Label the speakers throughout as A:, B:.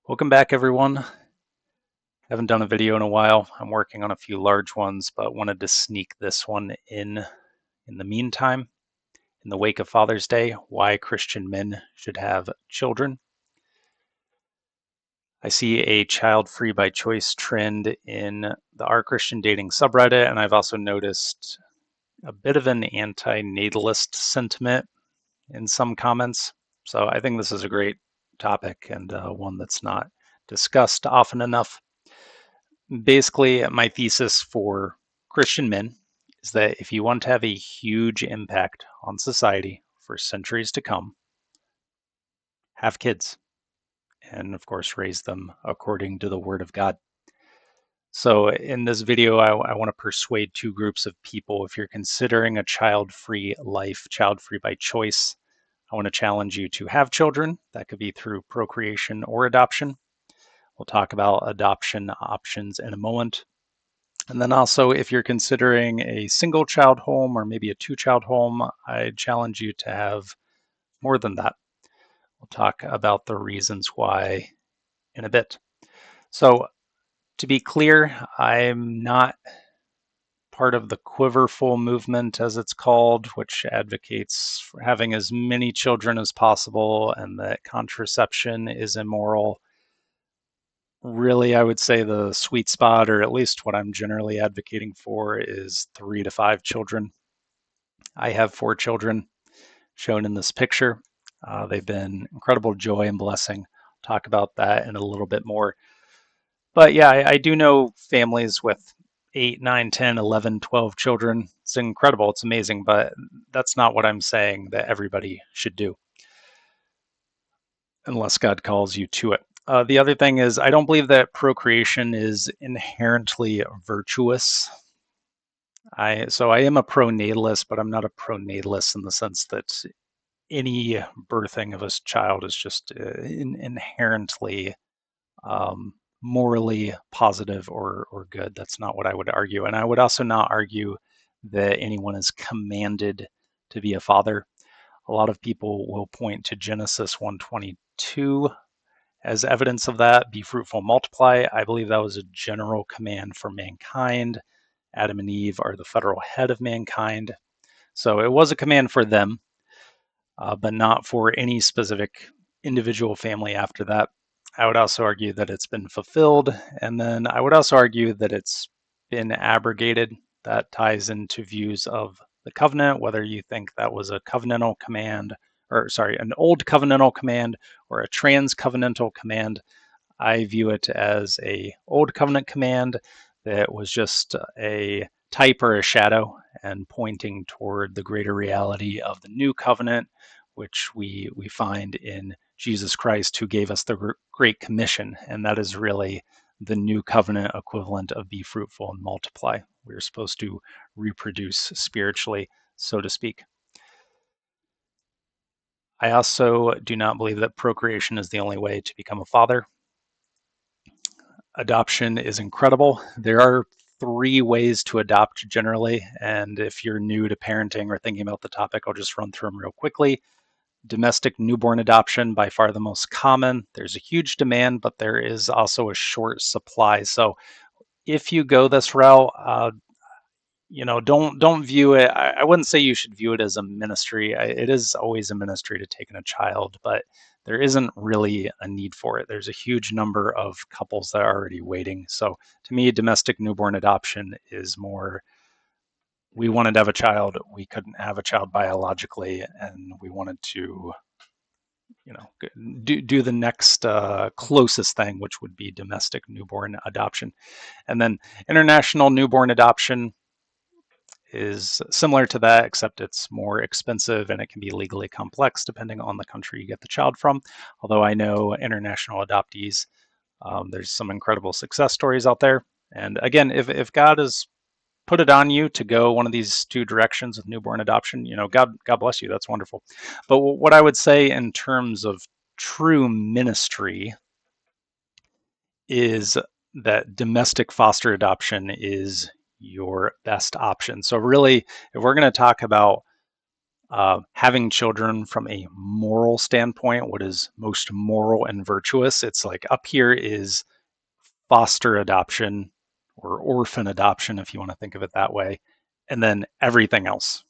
A: Welcome back, everyone. Haven't done a video in a while. I'm working on a few large ones, but wanted to sneak this one in the meantime. In the wake of Father's Day, why Christian men should have children. I see a child free by choice trend in the Our Christian Dating subreddit, and I've also noticed a bit of an anti-natalist sentiment in some comments. So I think this is a great topic and one that's not discussed often enough. Basically, my thesis for Christian men is that if you want to have a huge impact on society for centuries to come, have kids and, of course, raise them according to the Word of God. So, in this video, I want to persuade two groups of people. If you're considering a child free life, child free by choice, I want to challenge you to have children. That could be through procreation or adoption. We'll talk about adoption options in a moment. And then also, if you're considering a single child home or maybe a two-child home, I challenge you to have more than that. We'll talk about the reasons why in a bit. So, to be clear, I'm not part of the quiverful movement, as it's called, which advocates for having as many children as possible and that contraception is immoral. Really, I would say the sweet spot, or at least what I'm generally advocating for, is 3 to 5 children. I have 4 children shown in this picture. They've been incredible joy and blessing. Talk about that in a little bit more. But yeah, I do know families with 8, 9, 10, 11, 12 children. It's incredible. It's amazing. But that's not what I'm saying that everybody should do unless God calls you to it. The other thing is, I don't believe that procreation is inherently virtuous. So I am a pro-natalist, but I'm not a pro-natalist in the sense that any birthing of a child is just inherently morally positive or good. That's not what I would argue. And I would also not argue that anyone is commanded to be a father. A lot of people will point to Genesis 1:22 as evidence of that. Be fruitful, multiply. I believe that was a general command for mankind. Adam and Eve are the federal head of mankind. So it was a command for them, but not for any specific individual family after that. I would also argue that it's been fulfilled. And then I would also argue that it's been abrogated. That ties into views of the covenant, whether you think that was a covenantal command, or sorry, an old covenantal command or a trans-covenantal command. I view it as a old covenant command that was just a type or a shadow and pointing toward the greater reality of the new covenant, which we find in Jesus Christ, who gave us the Great Commission. And that is really the new covenant equivalent of be fruitful and multiply. We're supposed to reproduce spiritually, so to speak. I also do not believe that procreation is the only way to become a father. Adoption is incredible. There are 3 ways to adopt generally, and if you're new to parenting or thinking about the topic, I'll just run through them real quickly. Domestic newborn adoption, by far the most common. There's a huge demand, but there is also a short supply. So if you go this route, don't view it. I wouldn't say you should view it as a ministry. It is always a ministry to take in a child, but there isn't really a need for it. There's a huge number of couples that are already waiting. So to me, domestic newborn adoption is more, we wanted to have a child, we couldn't have a child biologically, and we wanted to, do the next closest thing, which would be domestic newborn adoption. And then international newborn adoption is similar to that, except it's more expensive and it can be legally complex depending on the country you get the child from. Although I know international adoptees, there's some incredible success stories out there. And again, if God has put it on you to go one of these 2 directions with newborn adoption, God bless you. That's wonderful. But what I would say in terms of true ministry is that domestic foster adoption is your best option. So really, if we're going to talk about Having children from a moral standpoint, what is most moral and virtuous? It's like up here is foster adoption or orphan adoption, if you want to think of it that way, and then everything else.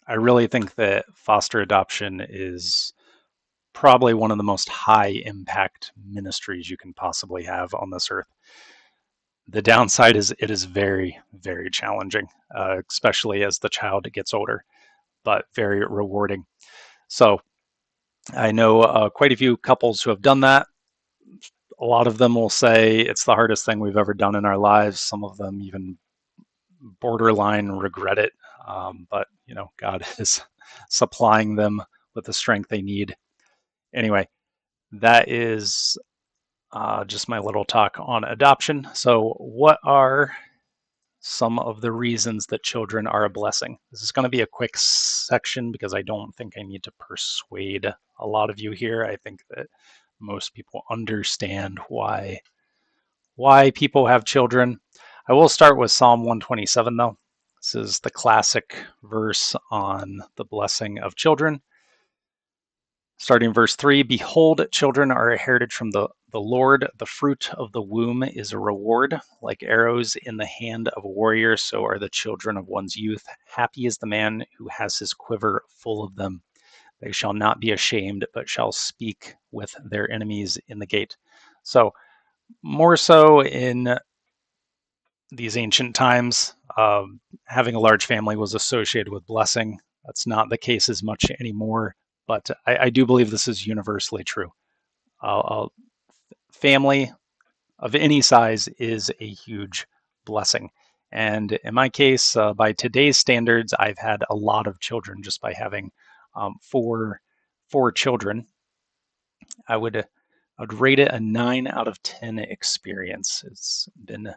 A: I really think that foster adoption is probably one of the most high impact ministries you can possibly have on this earth. The downside is it is very, very challenging, especially as the child gets older, but very rewarding. So I know quite a few couples who have done that. A lot of them will say it's the hardest thing we've ever done in our lives. Some of them even borderline regret it. But, God is supplying them with the strength they need. Anyway, that is just my little talk on adoption. So, what are some of the reasons that children are a blessing? This is going to be a quick section because I don't think I need to persuade a lot of you here. I think that most people understand why people have children. I will start with Psalm 127 though. This is the classic verse on the blessing of children. Starting verse 3, behold, children are a heritage from the Lord. The fruit of the womb is a reward. Like arrows in the hand of a warrior, so are the children of one's youth. Happy is the man who has his quiver full of them. They shall not be ashamed, but shall speak with their enemies in the gate. So, more so in these ancient times, having a large family was associated with blessing. That's not the case as much anymore, but I do believe this is universally true. A family of any size is a huge blessing. And in my case, by today's standards, I've had a lot of children just by having four children. I would rate it a 9 out of 10 experience. It's been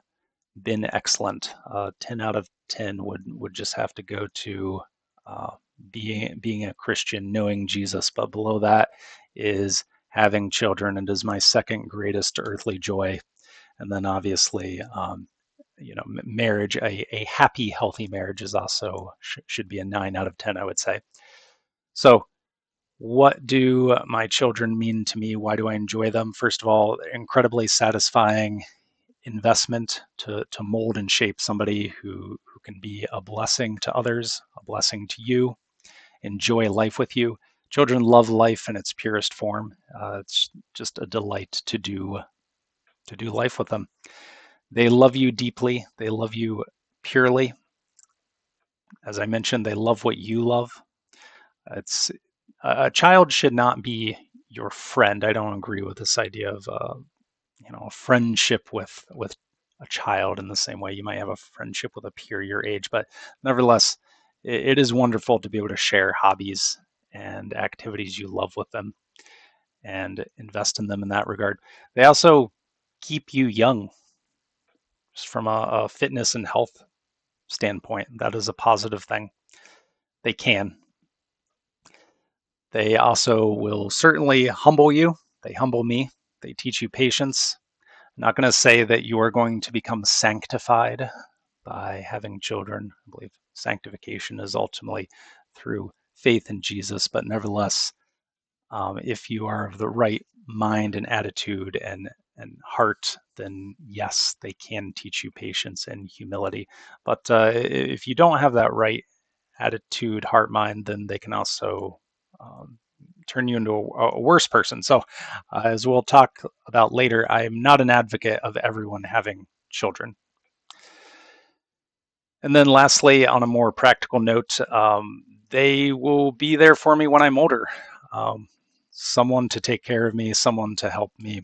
A: excellent. 10 out of 10 would just have to go to uh, being a Christian, knowing Jesus. But below that is having children, and is my second greatest earthly joy. And then obviously, marriage, a happy, healthy marriage is also should be a 9 out of 10, I would say. So, what do my children mean to me? Why do I enjoy them? First of all, incredibly satisfying investment to mold and shape somebody who can be a blessing to others, a blessing to you, enjoy life with you. Children love life in its purest form. It's just a delight to do life with them. They love you deeply. They love you purely. As I mentioned, they love what you love. It's a child should not be your friend. I don't agree with this idea of a friendship with a child in the same way you might have a friendship with a peer your age. But nevertheless, it is wonderful to be able to share hobbies and activities you love with them and invest in them in that regard. They also keep you young, just from a fitness and health standpoint. That is a positive thing. They can. They also will certainly humble you. They humble me. They teach you patience. I'm not going to say that you are going to become sanctified by having children. I believe sanctification is ultimately through faith in Jesus, but nevertheless, if you are of the right mind and attitude and heart, then yes, they can teach you patience and humility. But if you don't have that right attitude, heart, mind, then they can also turn you into a worse person. So, as we'll talk about later, I'm not an advocate of everyone having children. And then, lastly, on a more practical note, they will be there for me when I'm older. Someone to take care of me, someone to help me,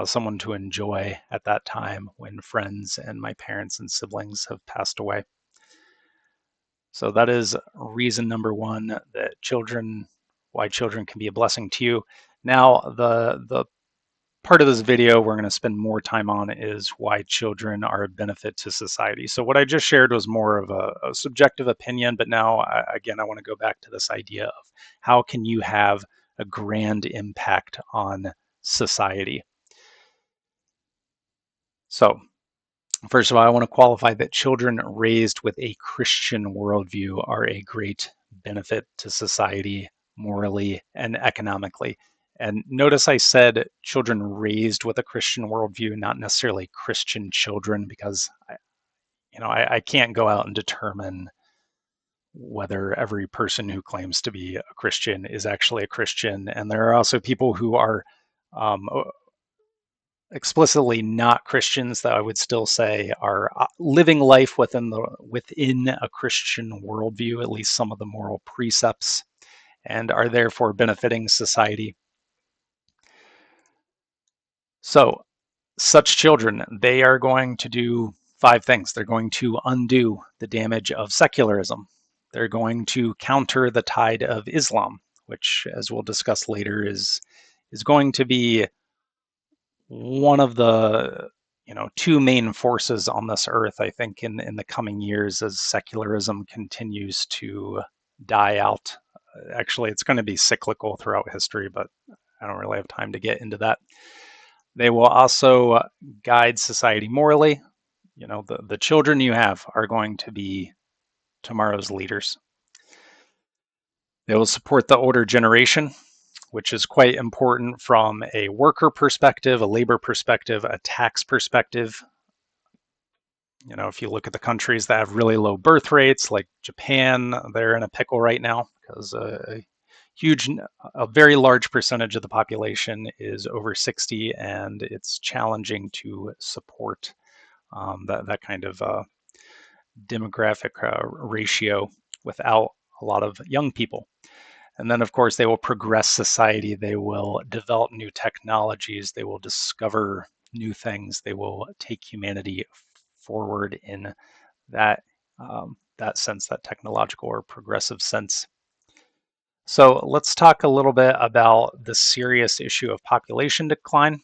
A: someone to enjoy at that time when friends and my parents and siblings have passed away. So that is reason number one why children can be a blessing to you. Now, the part of this video we're going to spend more time on is why children are a benefit to society. So what I just shared was more of a subjective opinion, but now, again, I want to go back to this idea of how can you have a grand impact on society. So first of all, I want to qualify that children raised with a Christian worldview are a great benefit to society morally and economically. And notice I said children raised with a Christian worldview, not necessarily Christian children, because I can't go out and determine whether every person who claims to be a Christian is actually a Christian. And there are also people who are um, explicitly not Christians that I would still say are living life within a Christian worldview, at least some of the moral precepts, and are therefore benefiting society. So such children, they are going to do 5 things. They're going to undo the damage of secularism. They're going to counter the tide of Islam, which, as we'll discuss later, is going to be one of the 2 main forces on this earth, I think, in the coming years as secularism continues to die out. Actually, it's going to be cyclical throughout history, but I don't really have time to get into that. They will also guide society morally. The children you have are going to be tomorrow's leaders. They will support the older generation, which is quite important from a worker perspective, a labor perspective, a tax perspective. If you look at the countries that have really low birth rates, like Japan, they're in a pickle right now because a very large percentage of the population is over 60, and it's challenging to support that kind of demographic ratio without a lot of young people. And then, of course, they will progress society. They will develop new technologies. They will discover new things. They will take humanity forward in that sense, that technological or progressive sense. So let's talk a little bit about the serious issue of population decline.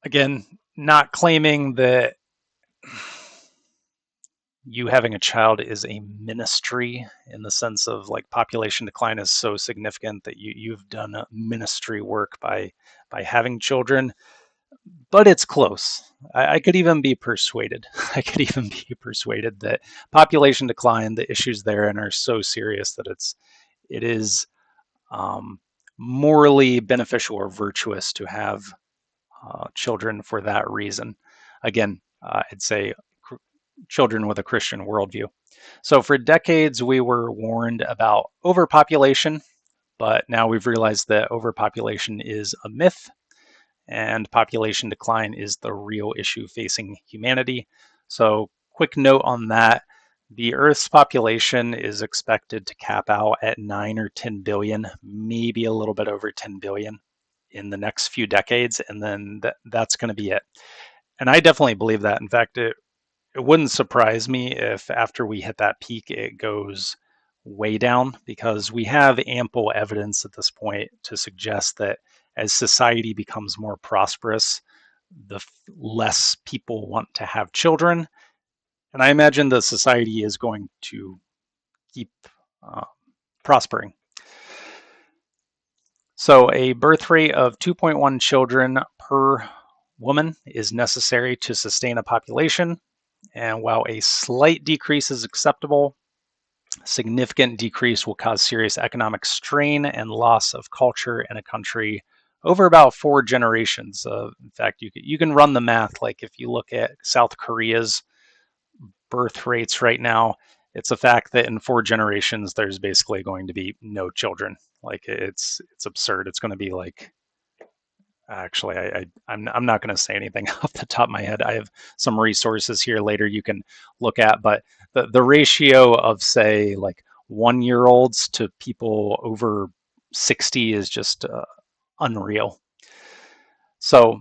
A: Again, not claiming that you having a child is a ministry in the sense of like population decline is so significant that you've done ministry work by having children, but it's close. I could even be persuaded. I could even be persuaded that population decline, the issues therein are so serious that it is morally beneficial or virtuous to have children for that reason. Again, I'd say children with a Christian worldview. So for decades, we were warned about overpopulation, but now we've realized that overpopulation is a myth and population decline is the real issue facing humanity. So quick note on that. The Earth's population is expected to cap out at 9 or 10 billion, maybe a little bit over 10 billion in the next few decades, and then that's going to be it. And I definitely believe that. In fact, it wouldn't surprise me if after we hit that peak, it goes way down, because we have ample evidence at this point to suggest that as society becomes more prosperous, the less people want to have children. And I imagine the society is going to keep prospering. So a birth rate of 2.1 children per woman is necessary to sustain a population. And while a slight decrease is acceptable, significant decrease will cause serious economic strain and loss of culture in a country over about 4 generations. In fact, you can run the math. Like if you look at South Korea's birth rates right now, it's a fact that in 4 generations there's basically going to be no children. Like it's absurd. It's going to be like, actually, I'm not going to say anything off the top of my head. I have some resources here later you can look at, but the ratio of, say, like 1-year-olds to people over 60 is just unreal. So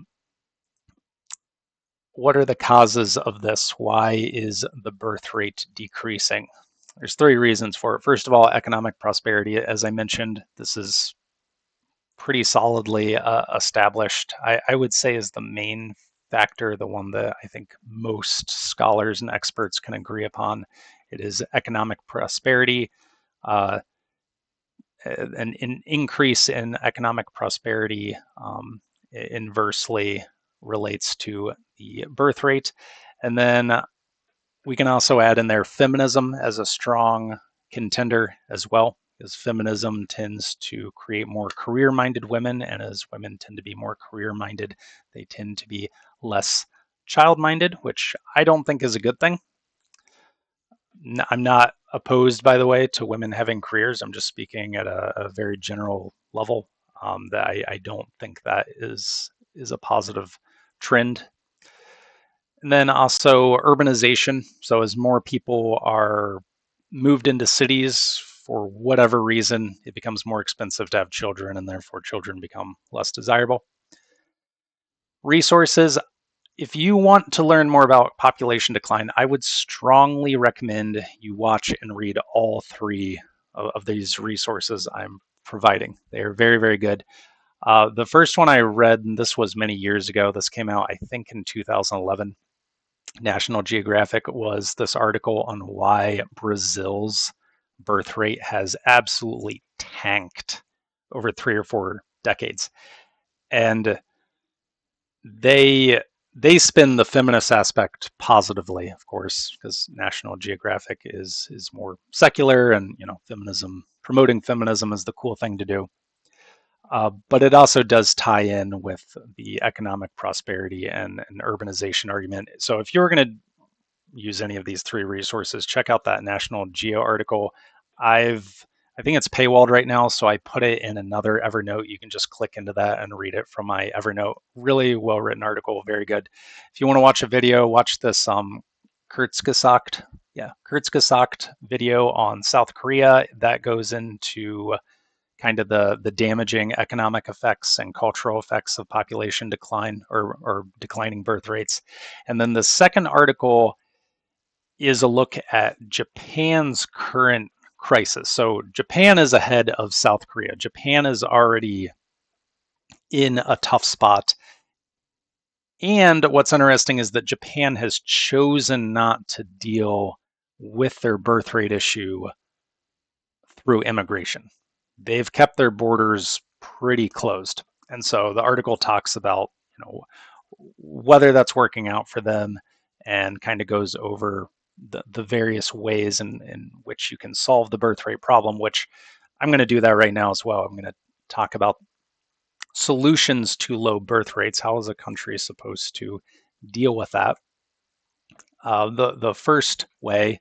A: what are the causes of this? Why is the birth rate decreasing? There's 3 reasons for it. First of all, economic prosperity. As I mentioned, this is pretty solidly established. I would say is the main factor, the one that I think most scholars and experts can agree upon. It is economic prosperity. An increase in economic prosperity inversely relates to the birth rate. And then We can also add in there feminism as a strong contender as well, because feminism tends to create more career-minded women, and as women tend to be more career-minded, they tend to be less child-minded, which I don't think is a good thing. I'm not opposed, by the way, to women having careers. I'm just speaking at a very general level, that I don't think that is a positive trend. And then also urbanization. So as more people are moved into cities for whatever reason, it becomes more expensive to have children, and therefore children become less desirable. Resources. If you want to learn more about population decline, I would strongly recommend you watch and read all three of these resources I'm providing. They are very, very good. The first one I read, and this was many years ago, this came out, I think, in 2011. National Geographic, was this article on why Brazil's birth rate has absolutely tanked over 3 or 4 decades. And they spin the feminist aspect positively, of course, because National Geographic is more secular, and feminism, promoting feminism is the cool thing to do. But it also does tie in with the economic prosperity and urbanization argument. So if you're going to use any of these three resources, check out that National Geo article. I think it's paywalled right now, so I put it in another Evernote. You can just click into that and read it from my Evernote. Really well written article, very good. If you want to watch a video, watch this Kurzgesagt, Kurzgesagt video on South Korea that goes into kind of the damaging economic effects and cultural effects of population decline, or declining birth rates. And then the second article is a look at Japan's current crisis. So Japan is ahead of South Korea. Japan is already in a tough spot. And what's interesting is that Japan has chosen not to deal with their birth rate issue through immigration. They've kept their borders pretty closed. And so the article talks about, whether that's working out for them, and kind of goes over the various ways in which you can solve the birth rate problem, which I'm going to do that right now as well. I'm going to talk about solutions to low birth rates. How is a country supposed to deal with that? The first way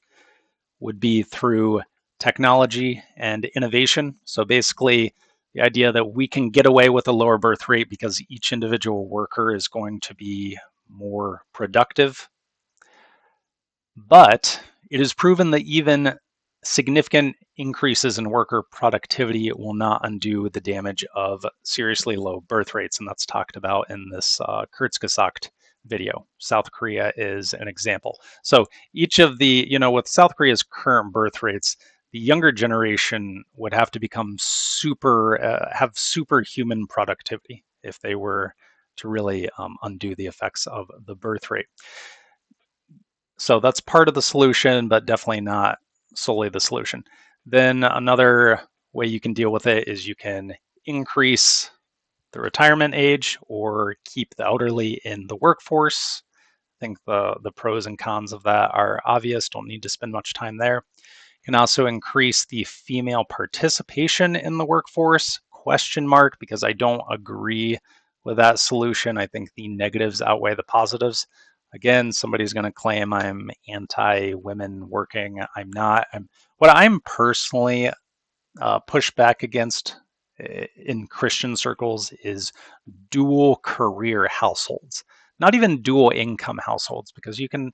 A: would be through technology and innovation. So basically, the idea that we can get away with a lower birth rate because each individual worker is going to be more productive. But it is proven that even significant increases in worker productivity will not undo the damage of seriously low birth rates. And that's talked about in this Kurzgesagt video. South Korea is an example. So each of the, with South Korea's current birth rates, the younger generation would have to become have superhuman productivity if they were to really undo the effects of the birth rate. So that's part of the solution, but definitely not solely the solution. Then another way you can deal with it is you can increase the retirement age or keep the elderly in the workforce. I think the pros and cons of that are obvious. Don't need to spend much time there. You can also increase the female participation in the workforce, ? Because I don't agree with that solution. I think the negatives outweigh the positives. Again, somebody's going to claim I'm anti-women working. I'm not. What I'm personally pushed back against in Christian circles is dual career households. Not even dual income households, because you can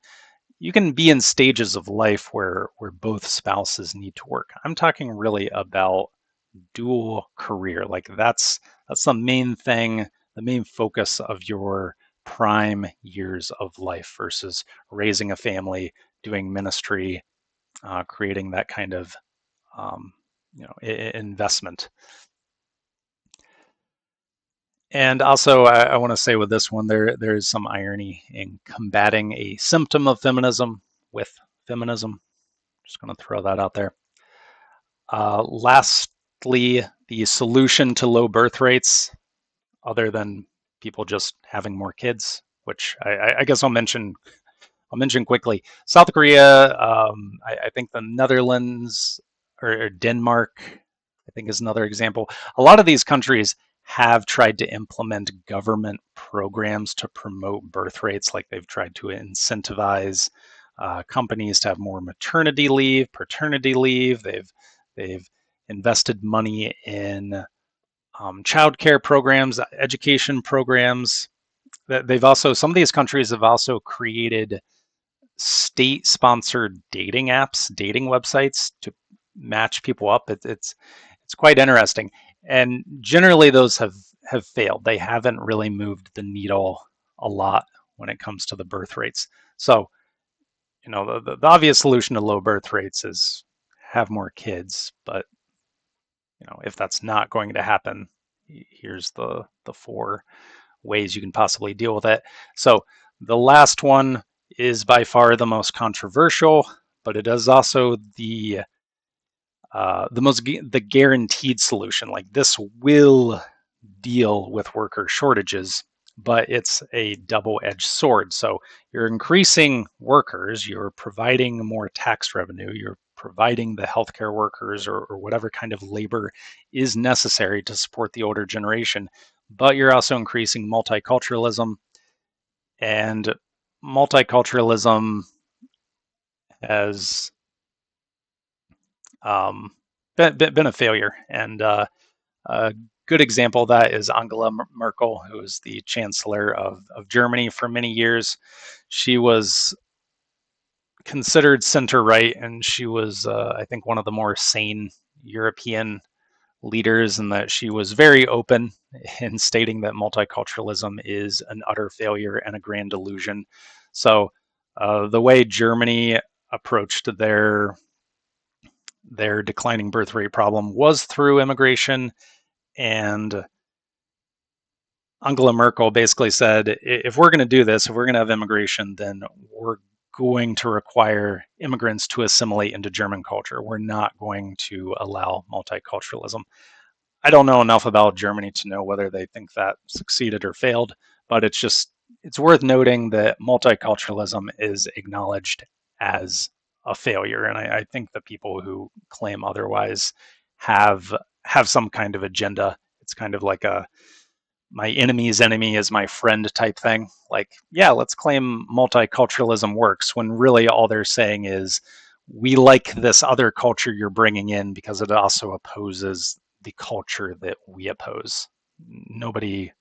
A: be in stages of life where both spouses need to work. I'm talking really about dual career. Like that's the main thing, the main focus of your prime years of life versus raising a family, doing ministry, creating that kind of investment. And also, I want to say with this one, there is some irony in combating a symptom of feminism with feminism. Just going to throw that out there. Lastly, the solution to low birth rates, other than people just having more kids, which I guess I'll mention I'll mention quickly South Korea. I think the Netherlands or Denmark, I think, is another example. A lot of these countries have tried to implement government programs to promote birth rates, like they've tried to incentivize companies to have more maternity leave, paternity leave. They've invested money in childcare programs, education programs. They've also, some of these countries have also created state-sponsored dating apps, dating websites to match people up. It's quite interesting, and generally those have failed. They haven't really moved the needle a lot when it comes to the birth rates. So, the obvious solution to low birth rates is have more kids, but if that's not going to happen, here's the four ways you can possibly deal with it. So the last one is by far the most controversial, but it is also the guaranteed solution. Like, this will deal with worker shortages, but it's a double-edged sword. So you're increasing workers, you're providing more tax revenue, you're providing the healthcare workers or whatever kind of labor is necessary to support the older generation, but you're also increasing multiculturalism, and multiculturalism has um, been a failure. And a good example of that is Angela Merkel, who was the chancellor of Germany for many years. She was considered center right, and she was, I think, one of the more sane European leaders, and that she was very open in stating that multiculturalism is an utter failure and a grand illusion. So the way Germany approached their declining birth rate problem was through immigration, and Angela Merkel basically said, if we're going to do this, if we're going to have immigration, then we're going to require immigrants to assimilate into German culture. We're not going to allow multiculturalism. I don't know enough about Germany to know whether they think that succeeded or failed, but it's worth noting that multiculturalism is acknowledged as a failure, and I think the people who claim otherwise have some kind of agenda. It's kind of like a my enemy's enemy is my friend type thing. Like, yeah, let's claim multiculturalism works, when really all they're saying is, we like this other culture you're bringing in because it also opposes the culture that we oppose. Nobody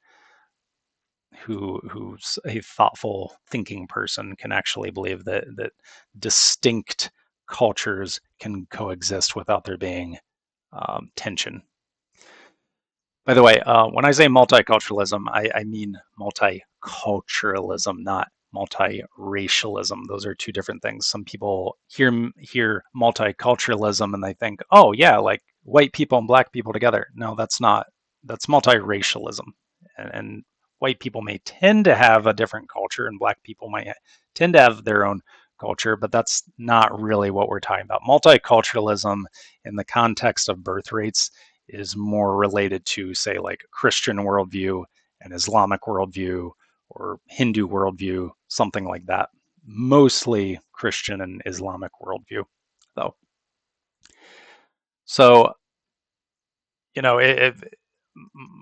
A: who's a thoughtful thinking person can actually believe that distinct cultures can coexist without there being tension. By the way, when I say multiculturalism, I mean multiculturalism, not multiracialism. Those are two different things. Some people hear multiculturalism and they think, oh yeah, like white people and black people together. No, that's not. That's multiracialism, and white people may tend to have a different culture, and black people might tend to have their own culture, but that's not really what we're talking about. Multiculturalism in the context of birth rates is more related to, say, like Christian worldview and Islamic worldview or Hindu worldview, something like that. Mostly Christian and Islamic worldview, though. So,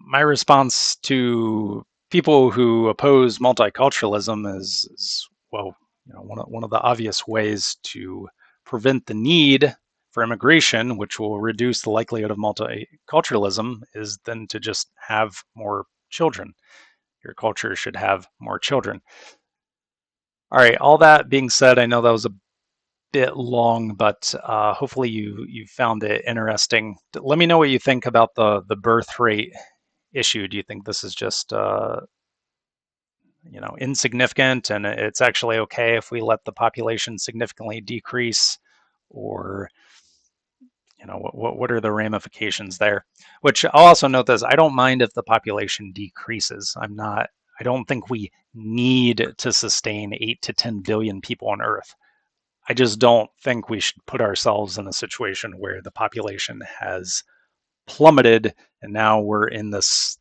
A: my response to people who oppose multiculturalism is, well, one of the obvious ways to prevent the need for immigration, which will reduce the likelihood of multiculturalism, is then to just have more children. Your culture should have more children. All right, all that being said, I know that was a bit long, but hopefully you found it interesting. Let me know what you think about the birth rate issue. Do you think this is just insignificant, and it's actually okay if we let the population significantly decrease, or what are the ramifications there? Which I'll also note this: I don't mind if the population decreases. I don't think we need to sustain 8 to 10 billion people on Earth. I just don't think we should put ourselves in a situation where the population has plummeted and now we're in this,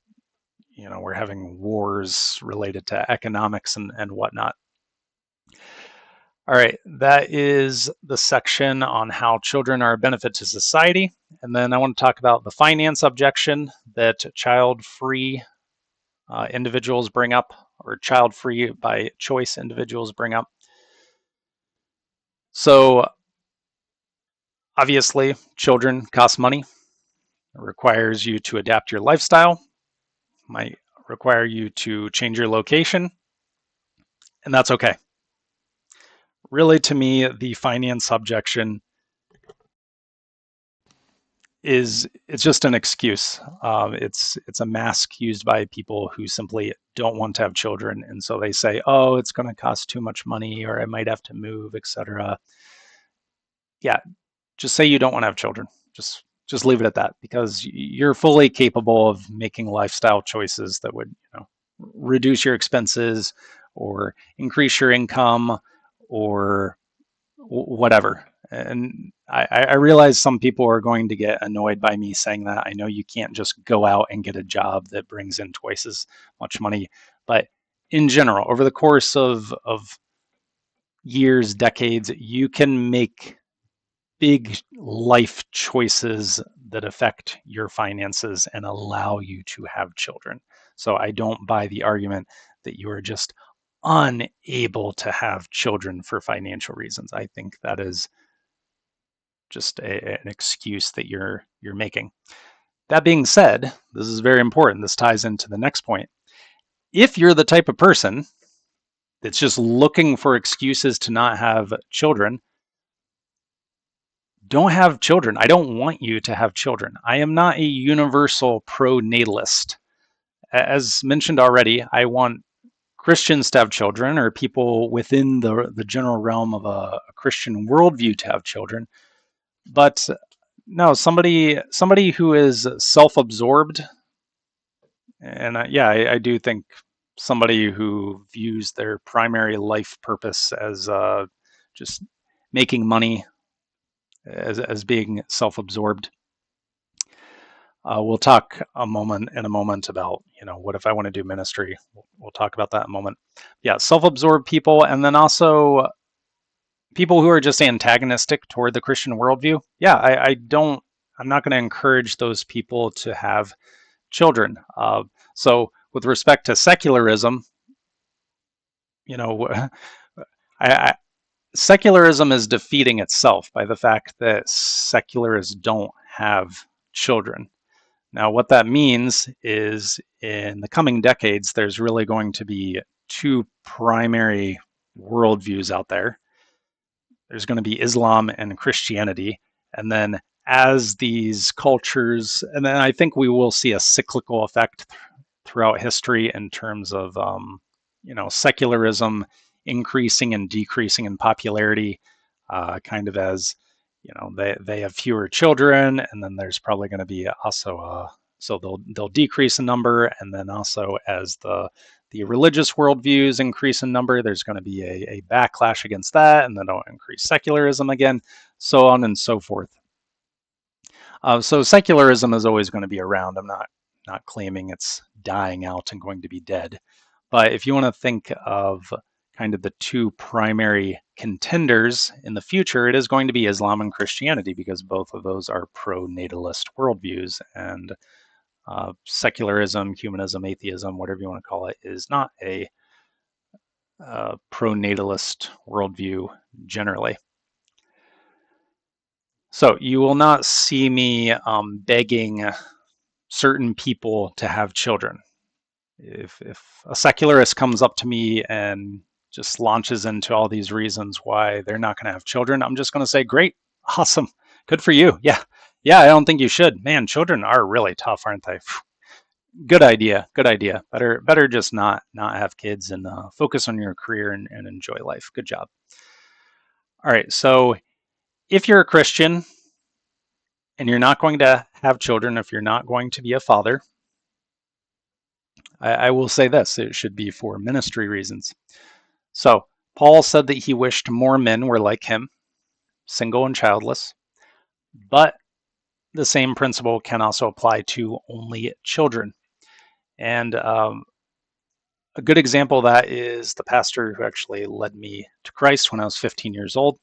A: we're having wars related to economics and whatnot. All right, that is the section on how children are a benefit to society. And then I want to talk about the finance objection that child-free individuals bring up, or child-free by choice individuals bring up. So obviously, children cost money. It requires you to adapt your lifestyle, might require you to change your location, and that's okay. Really, to me, the finance objection it's just an excuse. It's a mask used by people who simply don't want to have children, and so they say, "Oh, it's going to cost too much money, or I might have to move, etc." Yeah, just say you don't want to have children. Just leave it at that, because you're fully capable of making lifestyle choices that would, reduce your expenses or increase your income or whatever. And I realize some people are going to get annoyed by me saying that. I know you can't just go out and get a job that brings in twice as much money, but in general, over the course of years, decades, you can make big life choices that affect your finances and allow you to have children. So I don't buy the argument that you are just unable to have children for financial reasons. I think that is just an excuse that you're making. That being said, this is very important. This ties into the next point. If you're the type of person that's just looking for excuses to not have children, don't have children. I don't want you to have children. I am not a universal pro-natalist. As mentioned already, I want Christians to have children, or people within the general realm of a Christian worldview to have children. But no, somebody who is self-absorbed, and I do think somebody who views their primary life purpose as just making money, as being self-absorbed. We'll talk in a moment about, what if I want to do ministry. We'll talk about that in a moment. Yeah, self-absorbed people, and then also people who are just antagonistic toward the Christian worldview. Yeah, I'm not going to encourage those people to have children. So with respect to secularism, you know, I, secularism is defeating itself by the fact that secularists don't have children. Now, what that means is in the coming decades, there's really going to be two primary worldviews out there. There's going to be Islam and Christianity. And then as these cultures, and then I think we will see a cyclical effect throughout history in terms of, secularism increasing and decreasing in popularity, kind of as, they have fewer children, and then there's probably going to be also so they'll decrease in number, and then also as the religious worldviews increase in number, there's going to be a backlash against that, and then it'll increase secularism again, so on and so forth. So secularism is always going to be around. I'm not claiming it's dying out and going to be dead, but if you want to think of kind of the two primary contenders in the future, it is going to be Islam and Christianity, because both of those are pro-natalist worldviews, and secularism, humanism, atheism, whatever you want to call it, is not a pro-natalist worldview generally. So you will not see me begging certain people to have children. If a secularist comes up to me and just launches into all these reasons why they're not going to have children, I'm just going to say, great, awesome, good for you. Yeah, I don't think you should. Man, children are really tough, aren't they? Good idea. Better just not have kids and focus on your career and enjoy life. Good job. All right, so if you're a Christian and you're not going to have children, if you're not going to be a father, I will say this: it should be for ministry reasons. So Paul said that he wished more men were like him, single and childless, but the same principle can also apply to only children. And A good example of that is the pastor who actually led me to Christ when I was 15 years old.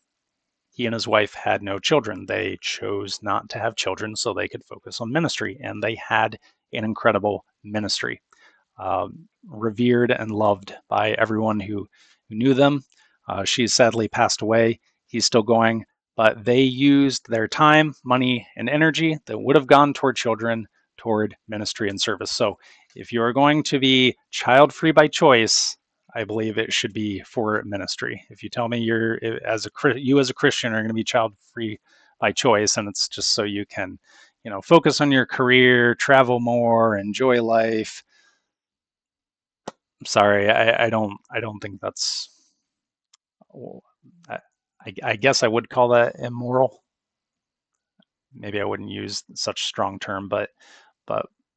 A: He and his wife had no children. They chose not to have children so they could focus on ministry, and they had an incredible ministry, revered and loved by everyone who knew them. She's sadly passed away. He's still going, but they used their time, money, and energy that would have gone toward children toward ministry and service. So if you are going to be child free by choice, I believe it should be for ministry. If you tell me you as a Christian are going to be child free by choice, and it's just so you can, focus on your career, travel more, enjoy life. I'm sorry, I don't think that's. Well, I guess I would call that immoral. Maybe I wouldn't use such a strong term, but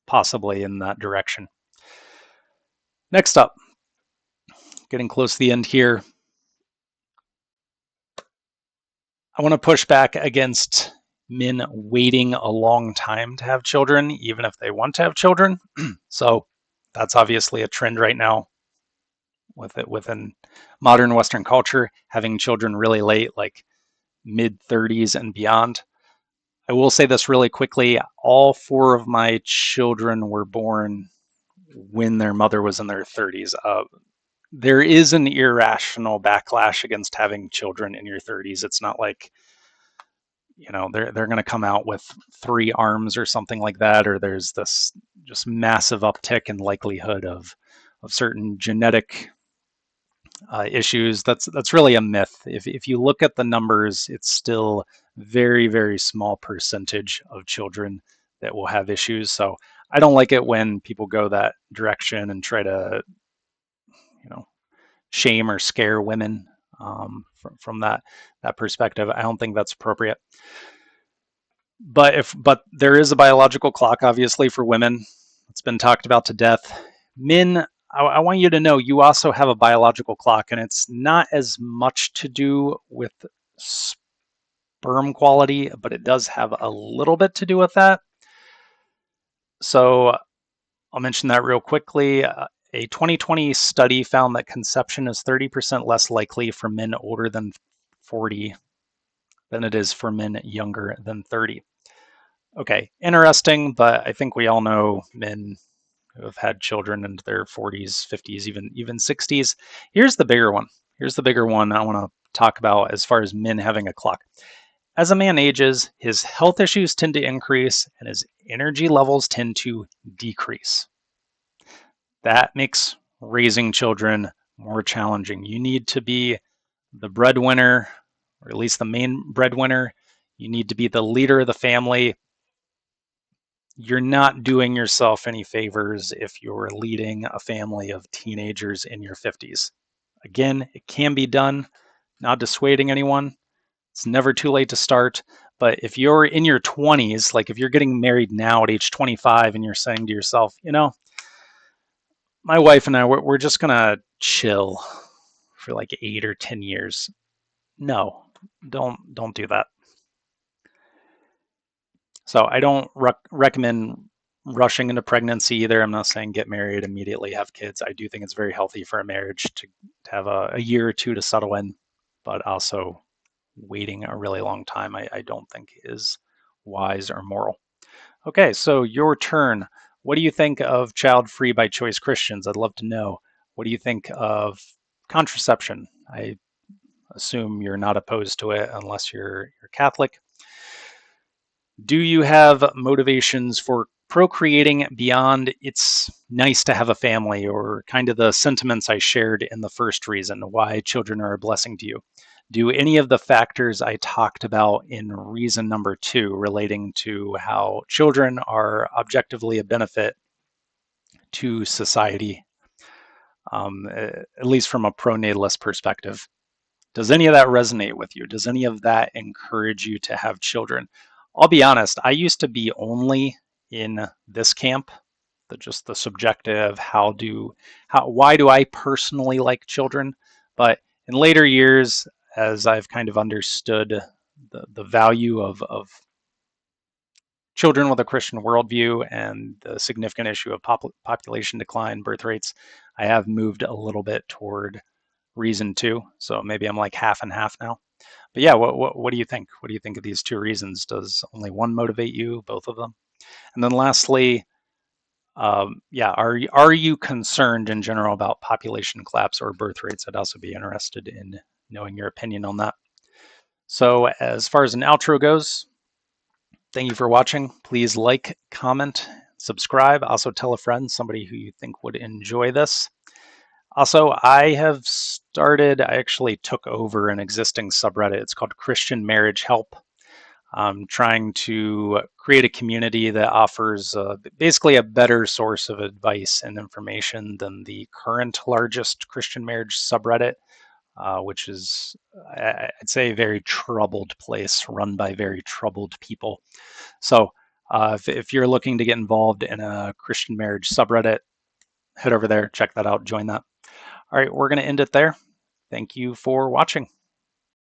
A: possibly in that direction. Next up, getting close to the end here, I want to push back against men waiting a long time to have children, even if they want to have children. So that's obviously a trend right now within modern Western culture, having children really late, like mid 30s and beyond. I will say this really quickly. All four of my children were born when their mother was in their 30s. There is an irrational backlash against having children in your 30s. It's not like, they're going to come out with 3 arms or something like that, or there's this just massive uptick in likelihood of certain genetic issues. That's really a myth. If you look at the numbers, it's still very, very small percentage of children that will have issues. So I don't like it when people go that direction and try to, shame or scare women from that perspective. I don't think that's appropriate. But there is a biological clock, obviously, for women. It's been talked about to death. Men, I want you to know you also have a biological clock, and it's not as much to do with sperm quality, but it does have a little bit to do with that. So I'll mention that real quickly. A 2020 study found that conception is 30% less likely for men older than 40 than it is for men younger than 30. Okay, interesting, but I think we all know men who have had children into their 40s, 50s, even 60s. Here's the bigger one. Here's the bigger one I want to talk about as far as men having a clock. As a man ages, his health issues tend to increase and his energy levels tend to decrease. That makes raising children more challenging. You need to be the breadwinner, or at least the main breadwinner. You need to be the leader of the family. You're not doing yourself any favors if you're leading a family of teenagers in your 50s. Again, it can be done, not dissuading anyone. It's never too late to start. But if you're in your 20s, like if you're getting married now at age 25 and you're saying to yourself, my wife and I, we're just going to chill for like 8 or 10 years. No, don't do that. So I don't recommend rushing into pregnancy either. I'm not saying get married immediately, have kids. I do think it's very healthy for a marriage to have a year or two to settle in, but also waiting a really long time I don't think is wise or moral. Okay, so your turn. What do you think of child-free by choice Christians? I'd love to know. What do you think of contraception? I assume you're not opposed to it unless you're Catholic. Do you have motivations for procreating beyond it's nice to have a family, or kind of the sentiments I shared in the first reason why children are a blessing to you? Do any of the factors I talked about in reason number 2 relating to how children are objectively a benefit to society, at least from a pro-natalist perspective? Does any of that resonate with you? Does any of that encourage you to have children? I'll be honest, I used to be only in this camp, just the subjective, why do I personally like children? But in later years, as I've kind of understood the value of children with a Christian worldview and the significant issue of population decline, birth rates, I have moved a little bit toward reason two. So maybe I'm like half and half now. But yeah, what do you think? What do you think of these two reasons? Does only one motivate you? Both of them? And then lastly, yeah, are you concerned in general about population collapse or birth rates? I'd also be interested in knowing your opinion on that. So as far as an outro goes, thank you for watching. Please like, comment, subscribe. Also tell a friend, somebody who you think would enjoy this. Also, I actually took over an existing subreddit. It's called Christian Marriage Help. I'm trying to create a community that offers basically a better source of advice and information than the current largest Christian marriage subreddit, which is, I'd say, a very troubled place run by very troubled people. So if you're looking to get involved in a Christian marriage subreddit, head over there, check that out, join that. All right, we're going to end it there. Thank you for watching.